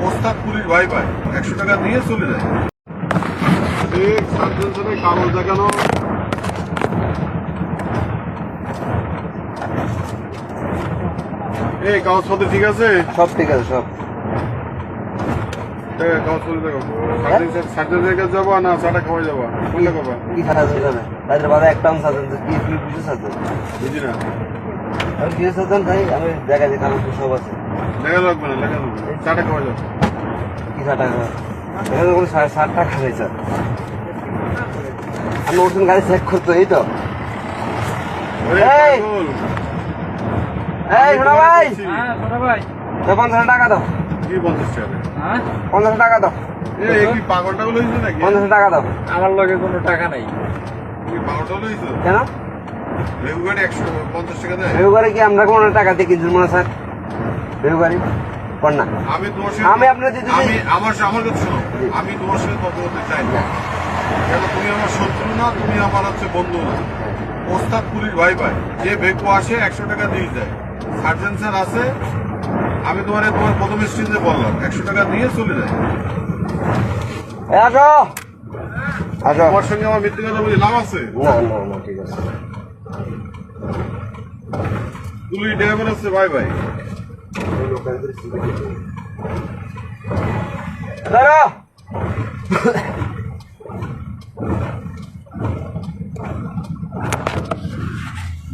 ওস্তাদ পুলিশ ভাই ভাই 100 টাকা দিয়ে চলে যায়। কাগজ দেখানো এই কাগজপত্র ঠিক আছে? সব ঠিক আছে সব। কাগজপত্র দেখো। সার্জেন্টের কাছে যাবো না চাটা খাওয়া যাবো? কোনটা খাবা? কি সার্জেন্ট যাবে? তাদের বাদে একটা সার্জেন্ট কি তুমি বুঝে সার্জেন্ট? বুঝি না। আমি কি সার্জেন্ট ভাই? আমি দেখা যায় কাগজ সব আছে। লেখা লাগবে না, লেখা লাগবে না। চাটা খাওয়া যাবো। কি 60 টাকা? এখানে কোনো 60 টাকা নেই স্যার। আমি ওখানে গাড়ি চেক করতো এই তো। এই শোনা ভাই, হ্যাঁ ছোট ভাই, 50 টাকা দাও। কি 50 টাকা? হ্যাঁ 50 টাকা দাও। এই কি পাগলটা লইছো নাকি? 50 টাকা দাও। আমার লগে কোনো টাকা নাই। কি পাগলটা লইছো? কেন? বেগু গাড়ি 150 টাকা দেয়? বেগুবারে কি আমরা কোনো টাকা দিয়ে কিনছি মনে স্যার? বেগুবারি কোন না? আমি তোমার সাথে আমি আপনার দিতে আমি আমার কথা শোনো, আমি তোমার সাথে কথা বলতে চাই না। কেন তুমি আমার শত্রু না, তুমি আমার হচ্ছে বন্ধু না। ওস্তাদ পুলিশ ভাই ভাই, যে বেগু আসে 100 টাকা দিয়ে যায়। সার্জেন্ট স্যার আছে, আমি তোমার প্রথম স্টেজে বললাম 100 টাকা দিয়ে চলে যায়। আসো আসো। তোমার সঙ্গে আমার মিথ্যে কথা বলি লাভ আছে? না না না ঠিক আছে। পুলিশ ড্রাইভার আছে ভাই ভাই। দাঁড়া